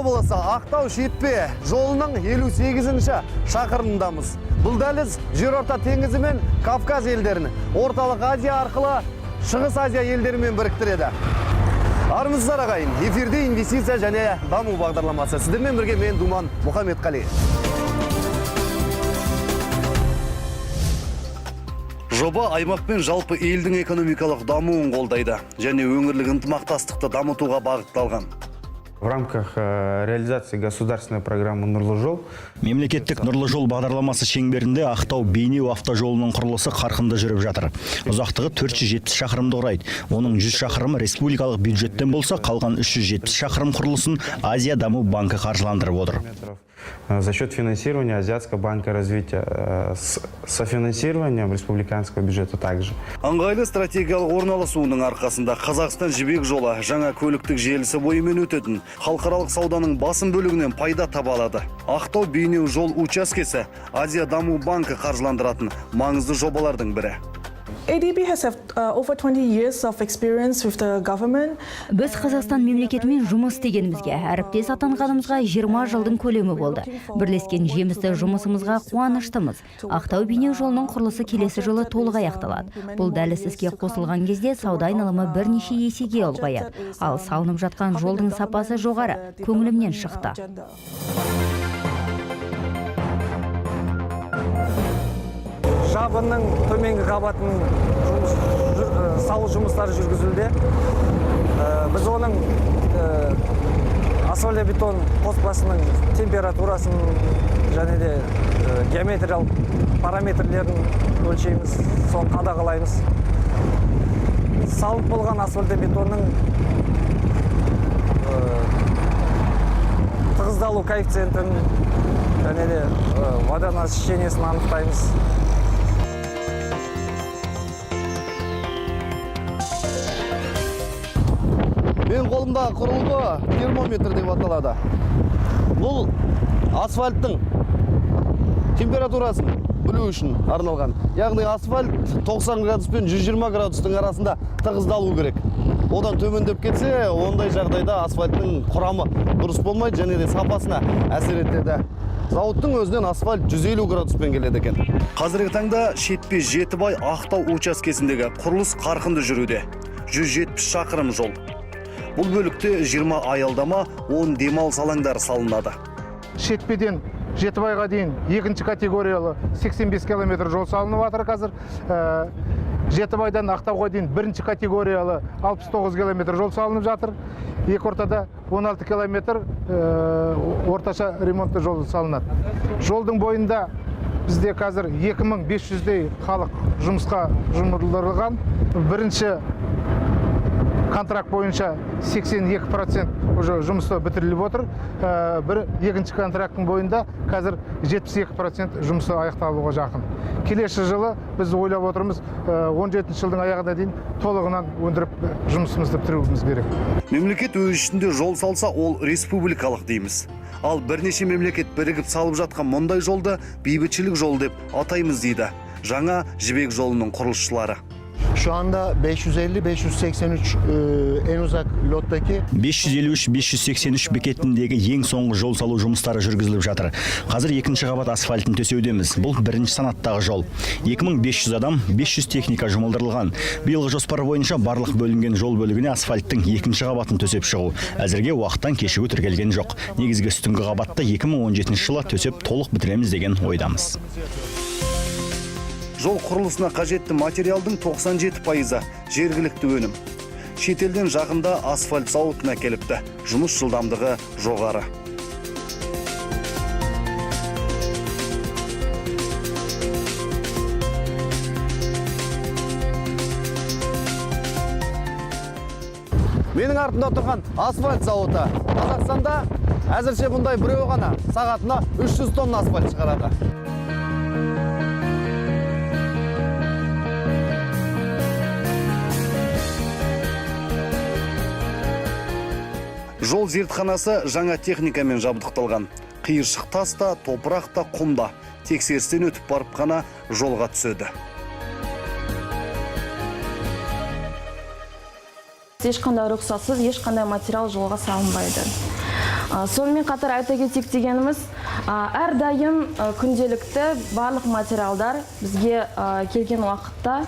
болса Ақтау-Шетпе жолының 58-ші шақырымындамыз. Бұл дәліз Жерорта теңізі мен Кавказ елдерін Орталық Азия арқылы Шығыс Азия елдерімен біріктіреді. Армысыздар ағайын, эфирде инвестиция және даму бағдарламасы. Сіздермен бірге мен Думан Мұхамедқали. Жоба аймақ пен жалпы елдің экономикалық дамуын қолдайды және өңірлік ынтымақтастықты дамытуға бағытталған. В рамках реализации государственной программы «Нұрлы жол» мемлекеттік Нұрлы жол бағдарламасы шеңберінде Ақтау-Бейнеу автожолының құрылысы қарқынды жүріп жатыр. Ұзақтығы 470 шақырымды құрайды. Оның 100 шақырымы республикалық бюджеттен болса, қалған 370 шақырым құрылысын Азия даму банкі қаржыландырып отыр. За счет финансирования Азиатского банка развития, с софинансированием республиканского бюджета также. Аңғайлы стратегиялық орналасуының арқасында Қазақстан жібек жолы жаңа көліктік желісі бойымен өтетін халықаралық сауданың басым бөлігінен пайда таба алады. Ақтау-Бейнеу жол учаскесі Азия даму банкі қаржыландыратын маңызды жобалардың бірі. ADB has over 20 years of experience with the government. Біз Қазақстан мемлекетімен жұмыс істегенімізге, әріптес атанғанымызға 20 жылдың көлемі болды. Бірлескен жемісті жұмысымызға қуаныштымыз. Ақтау-Бейнеу жолының құрылысы келесі жылы толық аяқталады. Бұл дәліз іске қосылған кезде сауда айналымы бірнеше есеге ұлғаяды. Ал салынып жатқан жолдың сапасы жоғары, көңілімнен шықты. Жабынның төменгі қабатын салу жұмыстары жүргізілді. Біз оның асфальтобетон қоспасының температурасын және де геометриялық параметрлерін өлшейміз, соны қадағалаймыз. Салып болған асфальтобетонның тығыздалу коэффициентін және де водонасыщениесін анықтаймыз. Мен қолымда құрылғы термометр деп аталады. Бұл асфальттың температурасын білу үшін арналған. Яғни асфальт 90 градус пен 120 градустың арасында тығыздалу керек. Одан төмендеп кетсе, ондай жағдайда асфальттың құрамы дұрыс болмайды және де сапасына әсер етеді. Зауыттың өзінен асфальт 150 градуспен келеді екен. Қазіргі таңда Шетпе-Жетібай Ақтау учаскесіндегі құрылыс қарқынды жүруде. 170 шақырым жол. Бұл бөлікте 20 аялдама, 10 демалыс алаңдары салынады. Шетпеден Жетібайға дейін екінші категориялы 85 км жол салынып жатыр қазір. Жетібайдан Ақтауға дейін бірінші категориялы 69 км жол салынып жатыр. Екі ортада 16 км орташа ремонтты жол салынады. Жолдың бойында бізде қазір 2500-дей халық жұмысқа жұмылдырылған. Бірінші контракт бойынша 82% уже жұмысы бітіріліп отыр. Екінші контракттың бойында қазір 72% жұмысы аяқталуға жақын. Келесі жылы біз ойлап отырмыз 17 жылдың аяғына дейін толығынан өндіріп жұмысымызды бітіруіміз керек. Мемлекет өз ішінде жол салса, ол республикалық дейміз. Ал бірнеше мемлекет бірігіп салып жатқан мұндай жолды бейбітшілік жол деп атаймыз дейді жаңа жібек жолының құрылысшылары. Şu anda 550-583 en uzak lottaki 553-583 бекетіндегі ең соңғы жол салу жұмыстары жүргізіліп жатыр. Қазір екінші қабат асфальтын төсеудеміз. Бұл бірінші санаттағы жол. 2500 адам, 500 техника жұмылдырылған. Биылғы жоспар бойынша барлық бөлінген жол бөлігіне асфальттың екінші қабатын төсеп шығу. Әзірге уақыттан кешігу тіркелген жоқ. Негізгі үстіңгі қабатты 2017 жылы төсеп толық бітіреміз деген ойдамыз. Жол құрылысына қажетті материалдың 97%-ы жергілікті өнім. Шетелден жақында асфальт зауытына келіпті. Жұмыс жылдамдығы жоғары. Менің артында тұрған асфальт зауыты. Қазақстанда әзірше бұндай біреу ғана сағатына 300 тонна асфальт шығарады. Жол зертханасы жаңа техникамен жабдықталған. Қиыршық таста, топырақта, құмда. Тексерістен өтіп барып қана жолға түседі. Ешқандай рұқсатсыз, ешқандай материал жолға салынбайды. Сонымен қатар айта кетейік дегеніміз, әрдайым күнделікті барлық материалдар бізге келген уақытта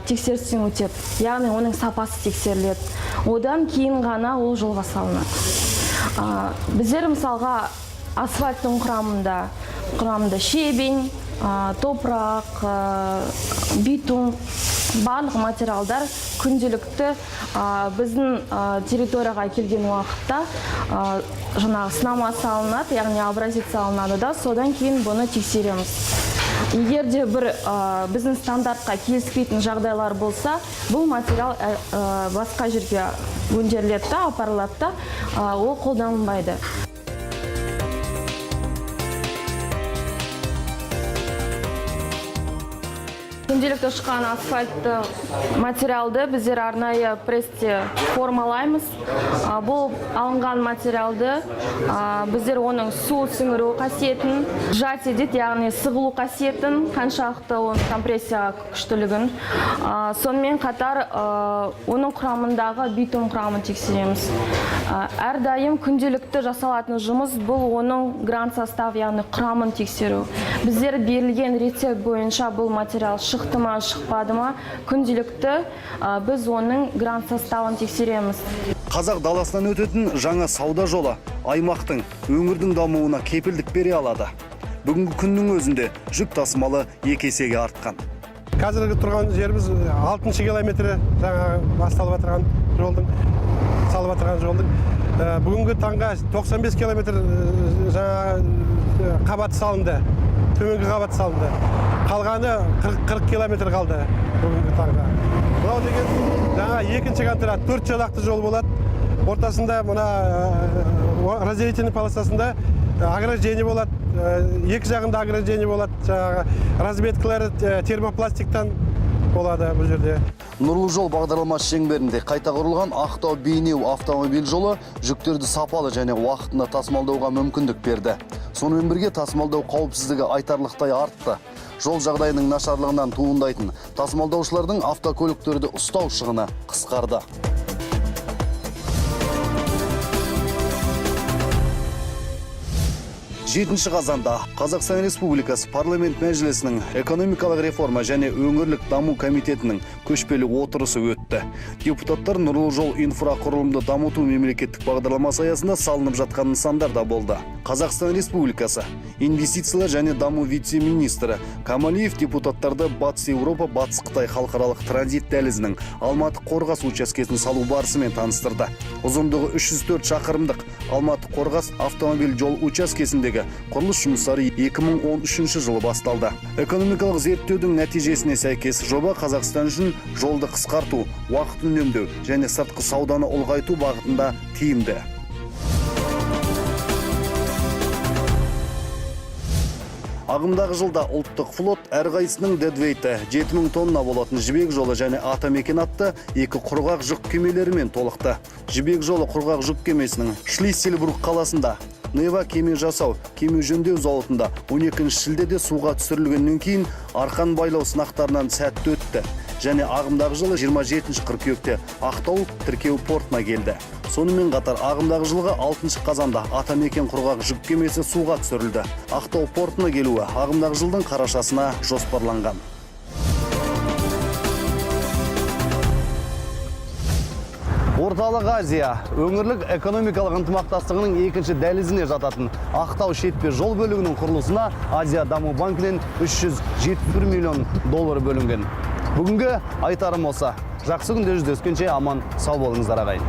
тексерістен өтеді. Яғни оның сапасы тексеріледі. Одан кейін ғана ол жолға салынады. Біздер мысалға асфальттың құрамында шебень, топырақ, битум, барлық материалдар күнделікті біздің территорияға келген уақытта жаңағы сынама салынады, яғни абразит салынады да, содан кейін бұны тексереміз. Егер де бір біздің стандартқа келіспейтін жағдайлар болса, бұл материал басқа жерге өңделеді, апарылады, ол қолданылмайды. Күнделікті шыққан асфальтты материалды біздер арнайы престе формалаймыз. Бұл алынған материалды біздер оның су сіңіру қасиетін, сжатие дейді, яғни сығылу қасиетін, қаншалықты оның компрессия күштілігін. Сонымен қатар оның құрамындағы битум құрамын тексереміз. Әрдайым күнделікті жасалатын жұмыс бұл оның грант состав, яғни құрамын тексеру. Біздер берілген рецепт бойынша бұл материал шықты ма, шықпады ма, күнделікті біз оның грант составын тексереміз. Қазақ даласынан өтетін жаңа сауда жолы аймақтың, өңірдің дамуына кепілдік бере алады. Бүгінгі күннің өзінде жүк тасымалы 2 есеге артқан. Қазіргі тұрған жеріміз 6 километрі жаңа басталып отырған жолдың, салып отырған жолдың. Бүгінгі таңға 95 километр жаңа қабат салынды, төменгі қабат салынды. Қалғаны 40 километр қалды бүгінгі таңға. Бұнау деген жаңа екінші контракт 4 жолақты жол болады. Ортасында мына разделительный полосасында ограждение болады. Екі жағында ограждение болады. Разметкалары термопластиктан болады бұл жерде. Нұрлы жол бағдарламасы шеңберінде қайта құрылған Ақтау-Бейнеу автомобиль жолы жүктерді сапалы және уақытында тасымалдауға мүмкіндік берді. Сонымен бірге тасымалдау қауіпсіздігі айтарлықтай артты. Жол жағдайының нашарлығынан туындайтын тасымалдаушылардың автокөліктерді ұстау шығыны қысқарды. 7 қазанда Қазақстан Республикасы парламент мәжілісінің экономикалық реформа және өңірлік даму комитетінің көшпелі отырысы өтті. Депутаттар нұрлы жол инфрақұрылымды дамыту мемлекеттік бағдарламасы аясында салынып жатқан нысандар да болды. Қазақстан Республикасы инвестициялар және даму вице-министрі Камалиев депутаттарды Батыс Еуропа, Батыс Қытай халықаралық транзит дәлізінің Алматы-Қорғас учаскесін салу барысымен таныстырды. Ұзындығы 304 шақырымдық Алматы-Қорғас автомобиль жол учаскесіндегі құрылыс жұмыстары 2013 жылы басталды. Экономикалық зерттеудің нәтижесіне сәйкес жоба Қазақстан үшін жолды қысқарту, уақыт үнемдеу және сыртқы сауданы ұлғайту бағытында тиімді. Ағымдағы жылда ұлттық флот әрқайсының дедвейті 7000 тонна болатын жібек жолы және атамекен атты 2 құрғақ жүк кемелерімен толықты. Жібек жолы құрғақ жүк кемесінің Шлиссельбург қаласында Нева кеме жасау, кеме жөндеу зауытында 12 шілдеде суға түсірілгеннен кейін арқан байлау сынақтарынан сәтті өтті. Және ағымдағы жылы 27 қыркүйекте Ақтау тіркеу портына келді. Сонымен қатар ағымдағы жылғы 6 қазанда атамекен құрғақ жүк кемесі суға түсірілді. Ақтау портына келуі ағымдағы жылдың қарашасына жоспарланған. Орталық Азия өңірлік экономикалық ынтымақтастығының екінші дәлізіне жататын Ақтау шетпе жол бөлігінің құрылысына Азия даму банкінен $371 миллион бөлінген. Бүгінгі айтарым осы. Жақсы күнде жүздескенше аман сау болыңыздар ағайын.